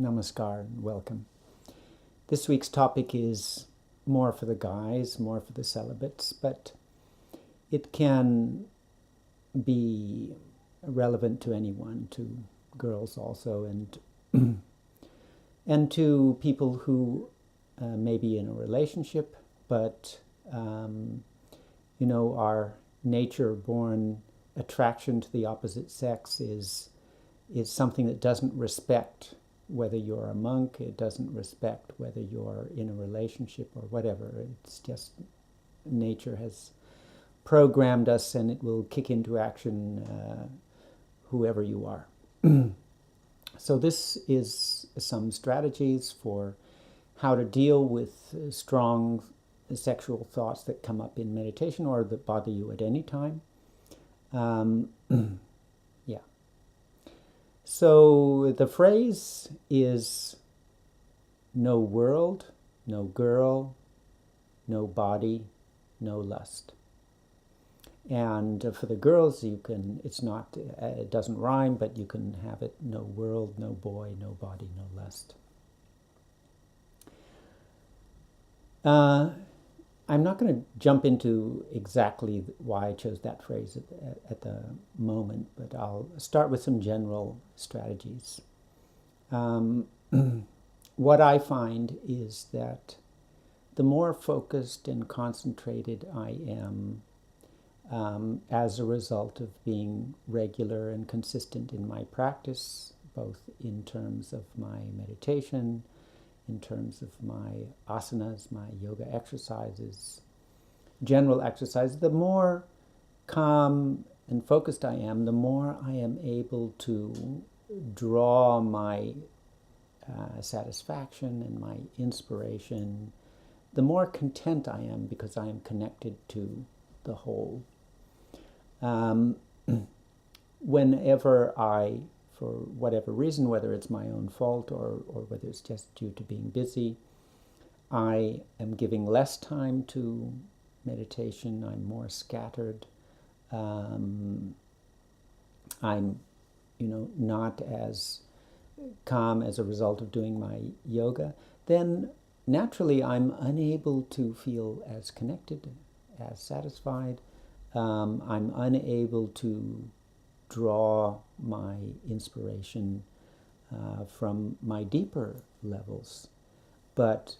Namaskar and welcome. This week's topic is more for the guys, more for the celibates, but it can be relevant to anyone, to girls also, and to people who may be in a relationship, but our nature-born attraction to the opposite sex is something that doesn't respect whether you're a monk. It doesn't respect whether you're in a relationship or whatever. It's just nature has programmed us, and it will kick into action whoever you are. So this is some strategies for how to deal with strong sexual thoughts that come up in meditation or that bother you at any time. Yeah. So the phrase is no world, no girl, no body, no lust. And for the girls, it doesn't rhyme, but you can have it no world, no boy, no body, no lust. I'm not going to jump into exactly why I chose that phrase at the moment, but I'll start with some general strategies. What I find is that the more focused and concentrated I am, as a result of being regular and consistent in my practice, both in terms of my meditation, in terms of my asanas, my yoga exercises, general exercise, the more calm and focused I am, the more I am able to draw my satisfaction and my inspiration, the more content I am because I am connected to the whole. Whenever I, for whatever reason, whether it's my own fault or whether it's just due to being busy, I am giving less time to meditation, I'm more scattered, I'm not as calm as a result of doing my yoga, then naturally I'm unable to feel as connected, as satisfied. I'm unable to draw my inspiration from my deeper levels. But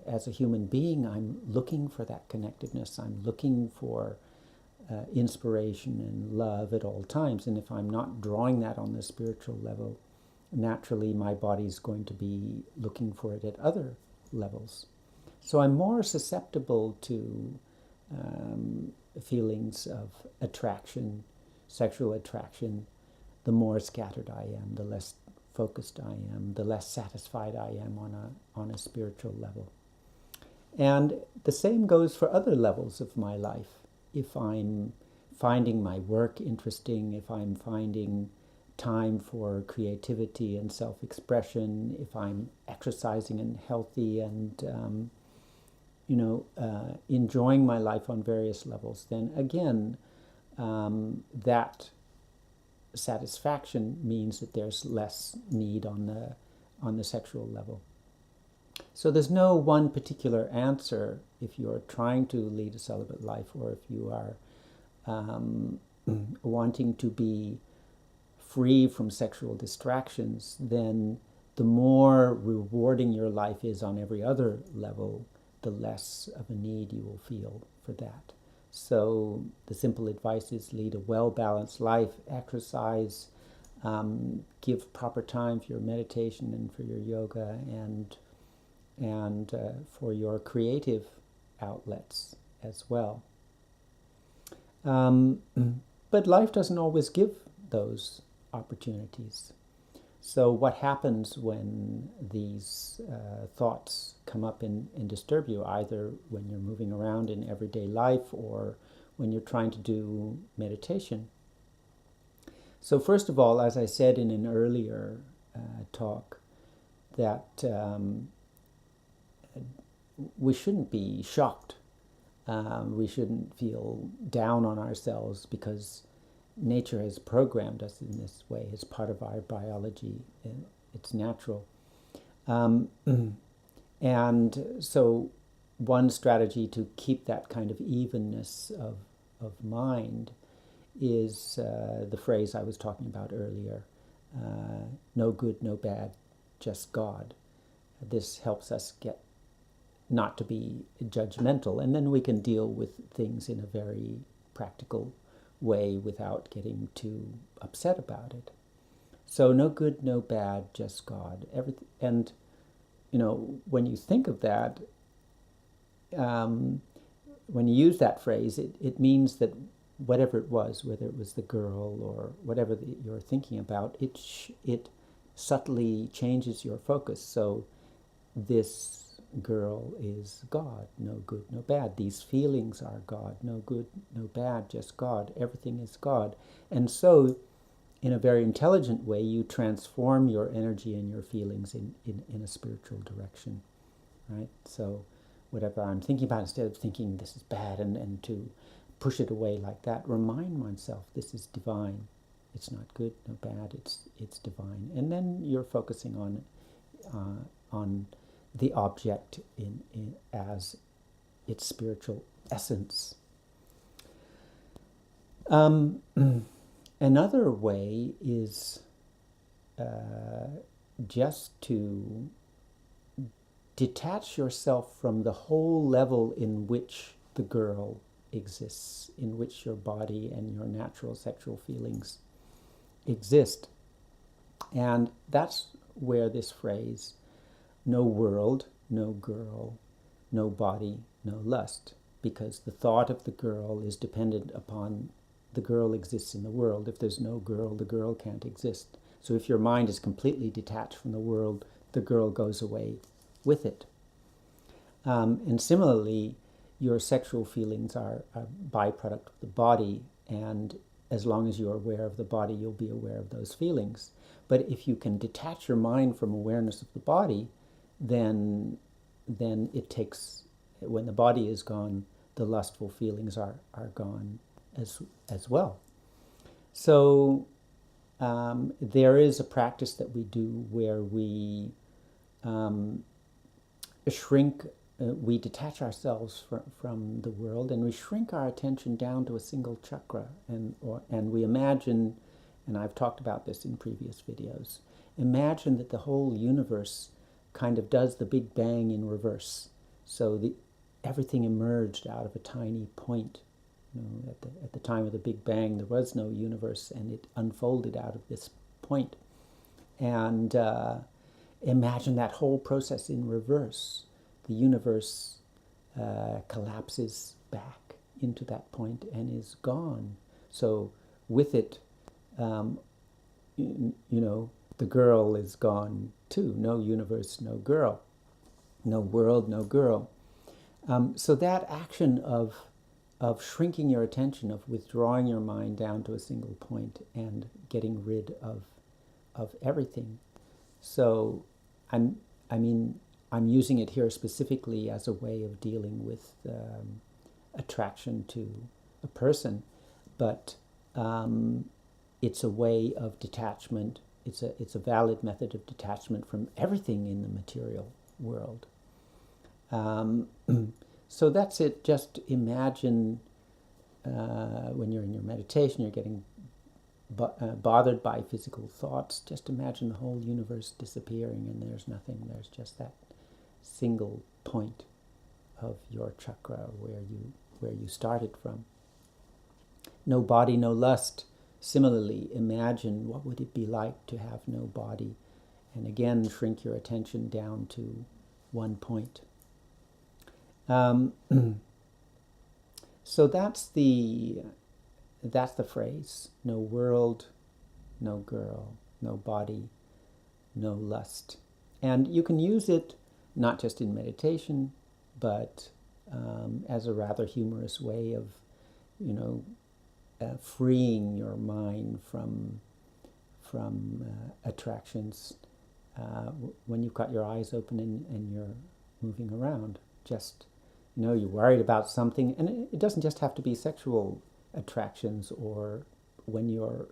as a human being, I'm looking for that connectedness. I'm looking for inspiration and love at all times. And if I'm not drawing that on the spiritual level, naturally my body's going to be looking for it at other levels. So I'm more susceptible to feelings of attraction, sexual attraction. The more scattered I am, the less focused I am, the less satisfied I am on a spiritual level. And the same goes for other levels of my life. If I'm finding my work interesting, if I'm finding time for creativity and self-expression, if I'm exercising and healthy and enjoying my life on various levels, then again, that satisfaction means that there's less need on the sexual level. So there's no one particular answer if you're trying to lead a celibate life or if you are wanting to be free from sexual distractions. Then the more rewarding your life is on every other level, the less of a need you will feel for that. So the simple advice is lead a well-balanced life, exercise, give proper time for your meditation and for your yoga and for your creative outlets as well. But life doesn't always give those opportunities. So what happens when these thoughts come up and disturb you, either when you're moving around in everyday life or when you're trying to do meditation? So first of all, as I said in an earlier talk, that we shouldn't be shocked. We shouldn't feel down on ourselves because nature has programmed us in this way. It's part of our biology. It's natural. Um, and so one strategy to keep that kind of evenness of mind is the phrase I was talking about earlier, no good, no bad, just God. This helps us get not to be judgmental, and then we can deal with things in a very practical way without getting too upset about it. So no good, no bad, just God. Everything, and when you think of that, when you use that phrase, it means that whatever it was, whether it was the girl or whatever you're thinking about, it subtly changes your focus. So this girl is God, no good, no bad. These feelings are God, no good, no bad, just God. Everything is God. And so, in a very intelligent way, you transform your energy and your feelings in a spiritual direction, right? So whatever I'm thinking about, instead of thinking this is bad and to push it away like that, remind oneself this is divine. It's not good, no bad, it's divine. And then you're focusing on the object as its spiritual essence. Another way is just to detach yourself from the whole level in which the girl exists, in which your body and your natural sexual feelings exist. And that's where this phrase, no world, no girl, no body, no lust, because the thought of the girl is dependent upon the girl exists in the world. If there's no girl, the girl can't exist. So if your mind is completely detached from the world, the girl goes away with it. And similarly, your sexual feelings are a byproduct of the body, and as long as you're aware of the body, you'll be aware of those feelings. But if you can detach your mind from awareness of the body, then it takes, when the body is gone, the lustful feelings are gone as well. So there is a practice that we do where we shrink, we detach ourselves from the world, and we shrink our attention down to a single chakra, and we imagine, and I've talked about this in previous videos, imagine that the whole universe kind of does the Big Bang in reverse. So everything emerged out of a tiny point. At the time of the Big Bang, there was no universe, and it unfolded out of this point. And imagine that whole process in reverse. The universe collapses back into that point and is gone. So with it, the girl is gone too. No universe, no girl. No world, no girl. So that action of shrinking your attention, of withdrawing your mind down to a single point and getting rid of everything. So I'm using it here specifically as a way of dealing with attraction to a person, but it's a way of detachment. It's a valid method of detachment from everything in the material world. So that's it. Just imagine when you're in your meditation, you're getting bothered by physical thoughts. Just imagine the whole universe disappearing and there's nothing. There's just that single point of your chakra where you started from. No body, no lust. Similarly, imagine what would it be like to have no body, and again shrink your attention down to one point. So that's the phrase: no world, no girl, no body, no lust. And you can use it not just in meditation, but as a rather humorous way of, freeing your mind from attractions when you've got your eyes open and you're moving around. Just, you're worried about something, and it doesn't just have to be sexual attractions or when you're,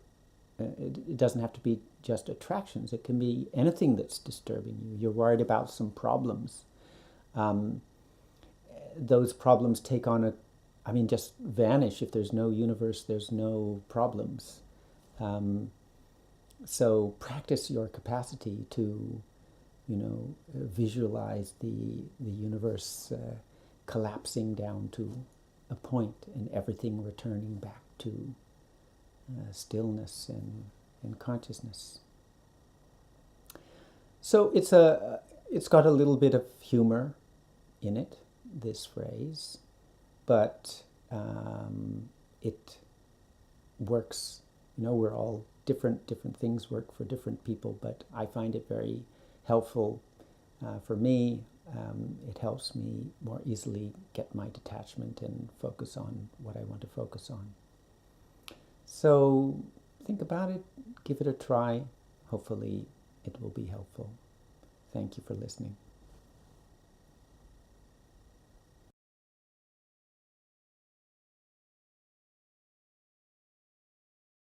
it doesn't have to be just attractions. It can be anything that's disturbing you. You're worried about some problems. Those problems take on just vanish. If there's no universe, there's no problems. So practice your capacity to, visualize the universe collapsing down to a point and everything returning back to stillness and consciousness. So it's got a little bit of humor in it, this phrase, but it works. We're all different things work for different people, but I find it very helpful for me. It helps me more easily get my detachment and focus on what I want to focus on. So think about it, give it a try. Hopefully it will be helpful. Thank you for listening.